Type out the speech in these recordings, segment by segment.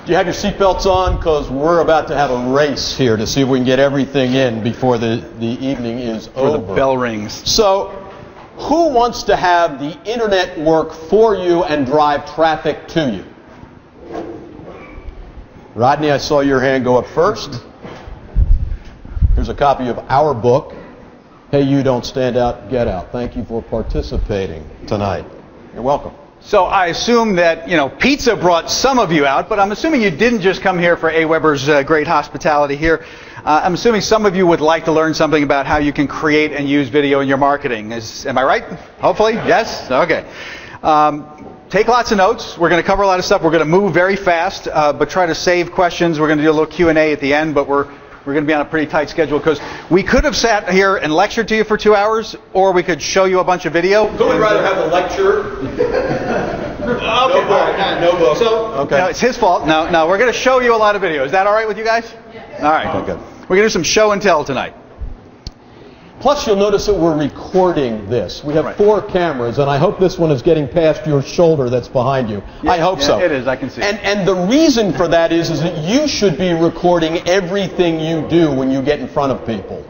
Do you have your seatbelts on? Because we're about to have a race here to see if we can get everything in before the evening is over. Before the bell rings. So, who wants to have the internet work for you and drive traffic to you? Rodney, I saw your hand go up first. Here's a copy of our book, Hey You Don't Stand Out, Get Out. Thank you for participating tonight. You're welcome. So I assume that, pizza brought some of you out, but I'm assuming you didn't just come here for AWeber's great hospitality here. I'm assuming some of you would like to learn something about how you can create and use video in your marketing. Am I right? Hopefully? Yes? Okay. Take lots of notes. We're going to cover a lot of stuff. We're going to move very fast, but try to save questions. We're going to do a little Q&A at the end, but we're going to be on a pretty tight schedule because we could have sat here and lectured to you for 2 hours, or we could show you a bunch of video. Don't we rather have a lecture? No book. So, okay. No, it's his fault. No, we're going to show you a lot of video. Is that all right with you guys? Yes. All right. Okay, good. We're going to do some show and tell tonight. Plus, you'll notice that we're recording this. We have 4 cameras, and I hope this one is getting past your shoulder that's behind you. Yeah, I hope so. It is. I can see it. And the reason for that is that you should be recording everything you do when you get in front of people.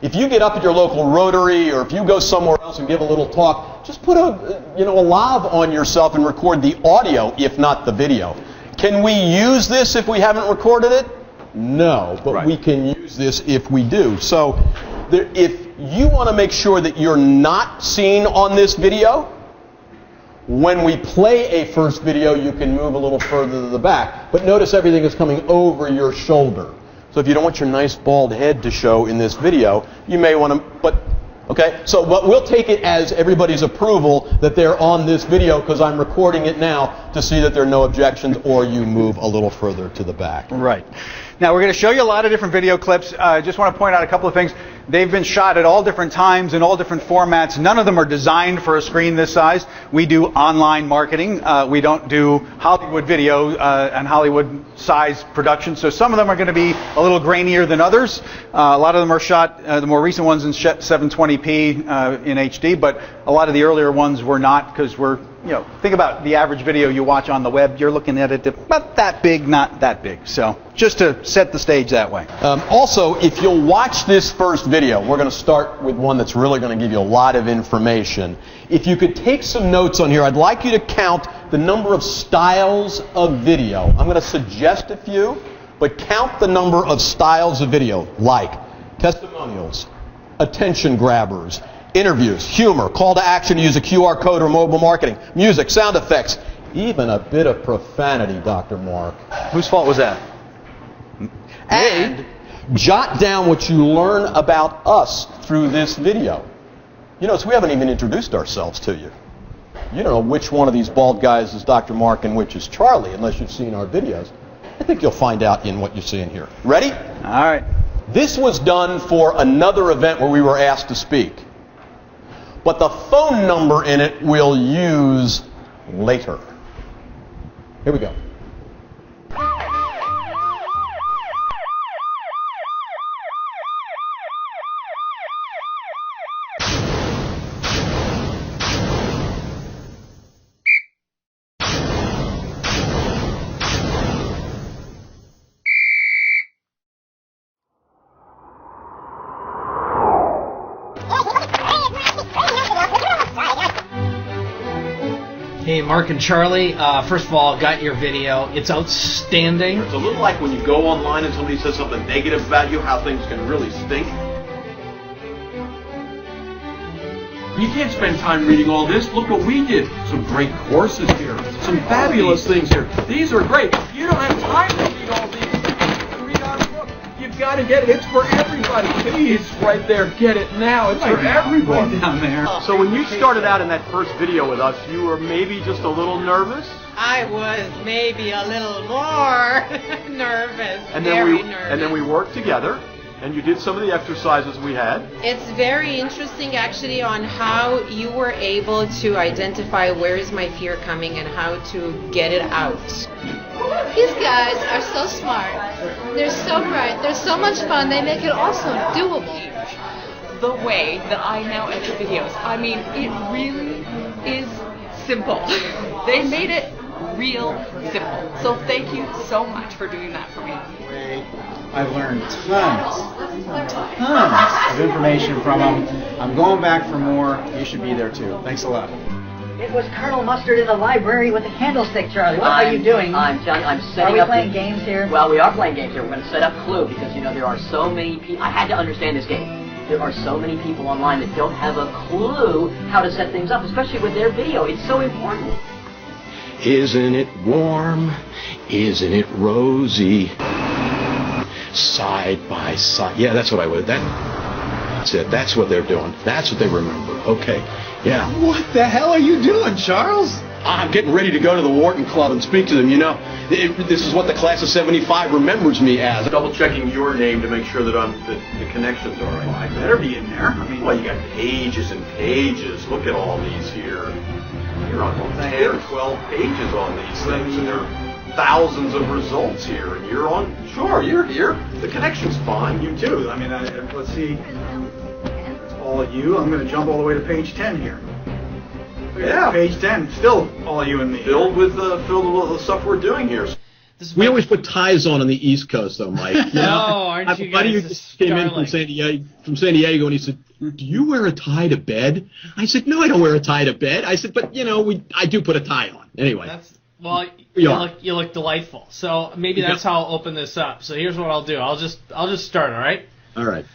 If you get up at your local Rotary, or if you go somewhere else and give a little talk, just put a lav on yourself and record the audio, if not the video. Can we use this if we haven't recorded it? No, but we can use this if we do. So, if you want to make sure that you're not seen on this video, when we play a first video, you can move a little further to the back. But notice everything is coming over your shoulder. So if you don't want your nice bald head to show in this video, you may want to, but we'll take it as everybody's approval that they're on this video because I'm recording it now to see that there are no objections, or you move a little further to the back. Right. Now we're going to show you a lot of different video clips. I just want to point out a couple of things. They've been shot at all different times in all different formats. None of them are designed for a screen this size. We do online marketing. We don't do Hollywood video and Hollywood size production. So some of them are going to be a little grainier than others. A lot of them are shot, the more recent ones in 720p in HD, but a lot of the earlier ones were not because think about the average video you watch on the web. You're looking at it about that big, not that big. So just to set the stage that way. Also, if you'll watch this first video, we're going to start with one that's really going to give you a lot of information. If you could take some notes on here, I'd like you to count the number of styles of video. I'm going to suggest a few, but count the number of styles of video, like testimonials, attention grabbers, interviews, humor, call to action to use a QR code or mobile marketing, music, sound effects, even a bit of profanity, Dr. Marc. Whose fault was that? And jot down what you learn about us through this video. So we haven't even introduced ourselves to you. You don't know which one of these bald guys is Dr. Marc and which is Charlie unless you've seen our videos. I think you'll find out in what you see in here. Ready? All right. This was done for another event where we were asked to speak. But the phone number in it we'll use later. Here we go. Hey, Marc and Charlie, first of all, got your video. It's outstanding. It's a little like when you go online and somebody says something negative about you, how things can really stink. You can't spend time reading all this. Look what we did. Some great courses here. Some fabulous things here. These are great. You don't have time to read all these. To read our book. You've got to get it. It's for everybody. Please, right there, get it now. It's for everyone. Down there. So when you started out in that first video with us, you were maybe just a little nervous? I was maybe a little more nervous. And then we worked together. And you did some of the exercises we had. It's very interesting actually on how you were able to identify where is my fear coming and how to get it out. These guys are so smart. They're so bright. They're so much fun. They make it also doable. The way that I now edit videos, I mean, it really is simple. They made it real simple. So thank you so much for doing that for me. I've learned tons of information from them. I'm going back for more. You should be there too. Thanks a lot. It was Colonel Mustard in the library with a candlestick, Charlie. What are you doing? I'm setting up. Are we playing games here? Well, we are playing games here. We're going to set up Clue because, you know, there are so many people. I had to understand this game. There are so many people online that don't have a clue how to set things up, especially with their video. It's so important. Isn't it warm? Isn't it rosy? Side by side. Yeah, that's what I would. That's it. That's what they're doing. That's what they remember. Okay. Yeah. What the hell are you doing, Charles? I'm getting ready to go to the Wharton Club and speak to them. You know, this is what the class of '75 remembers me as. Double checking your name to make sure that the connections are right. Well, I better be in there. I mean, Well, you got pages and pages. Look at all these here. You're on 10 or 12 pages on these things, and there are thousands of results here. And you're on. Sure, you're here. The connection's fine. You too. I mean, let's see. All of you. I'm going to jump all the way to page 10 here. Yeah. Page 10. Still all you and me. Filled with the stuff we're doing here. We always put ties on the East Coast, though, Mike. You know? aren't I have you a buddy who guys just came in from San Diego, and he said, "Do you wear a tie to bed?" I said, "No, I don't wear a tie to bed." I said, "But you know, I do put a tie on anyway." You look delightful. So maybe that's how I'll open this up. So here's what I'll do. I'll just start. All right. All right.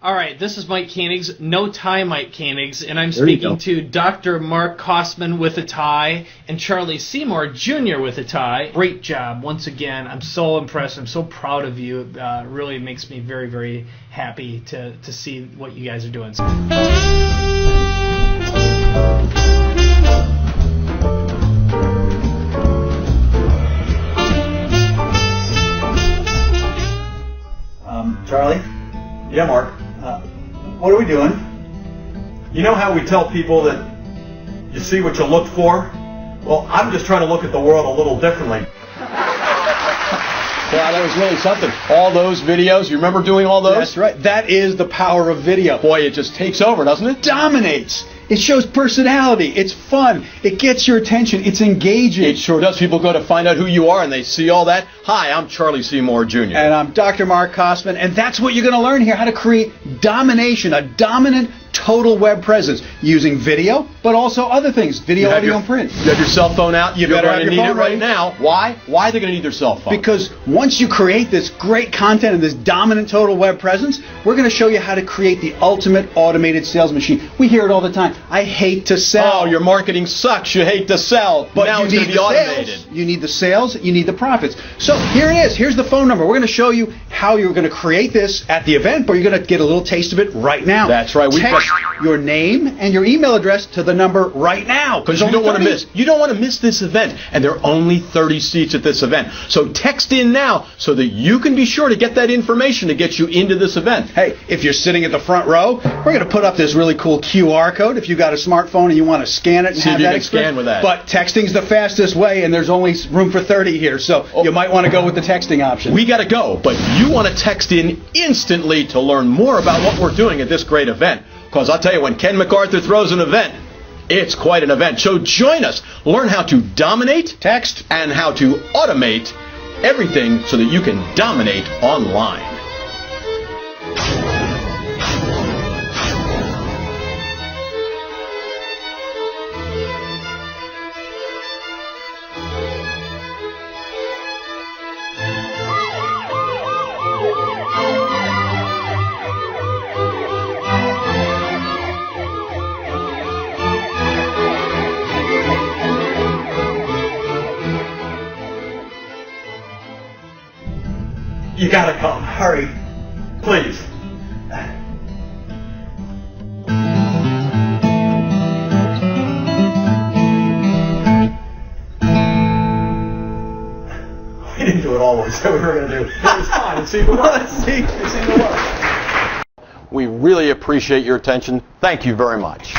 All right, this is Mike Koenigs, no tie Mike Koenigs, and I'm speaking to Dr. Marc Kosman with a tie and Charlie Seymour Jr. with a tie. Great job once again. I'm so impressed. I'm so proud of you. Really makes me very, very happy to see what you guys are doing. Charlie? Yeah, Mark. What are we doing? You know how we tell people that you see what you look for? Well, I'm just trying to look at the world a little differently. Wow, that was really something. All those videos, you remember doing all those? That's right. That is the power of video. Boy, it just takes over, doesn't it? Dominates. It shows personality. It's fun. It gets your attention. It's engaging. It sure does. People go to find out who you are, and they see all that. Hi, I'm Charlie Seymour Jr. And I'm Dr. Marc Kosman, and that's what you're going to learn here, how to create domination, a dominant total web presence using video, but also other things, video, audio, and print. You have your cell phone out. You better have your phone need it right ready. now. Why? Why are they going to need their cell phone? Because once you create this great content and this dominant total web presence, we're going to show you how to create the ultimate automated sales machine. We hear it all the time. I hate to sell. Oh, your marketing sucks. You hate to sell. But now you it's going need to be the automated. sales. You need the sales. You need the profits. So here it is. Here's the phone number. We're going to show you how you're going to create this at the event, but you're going to get a little taste of it right now. That's right. Text your name and your email address to the number right now. Because you don't want to miss. You don't want to miss this event, and there are only 30 seats at this event. So text in now so that you can be sure to get that information to get you into this event. Hey, if you're sitting at the front row, we're going to put up this really cool QR code. If you've got a smartphone and you want to scan it and See have if you that can scan with that. But texting's the fastest way, and there's only room for 30 here, so you might want to go with the texting option. We got to go, but you want to text in instantly to learn more about what we're doing at this great event. Because I'll tell you, when Ken MacArthur throws an event, it's quite an event. So join us. Learn how to dominate, text, and how to automate everything so that you can dominate online. You gotta come. Hurry. Please. We didn't do it all we said we were going to do. It was fine. It seemed to work. It seemed to work. We really appreciate your attention. Thank you very much.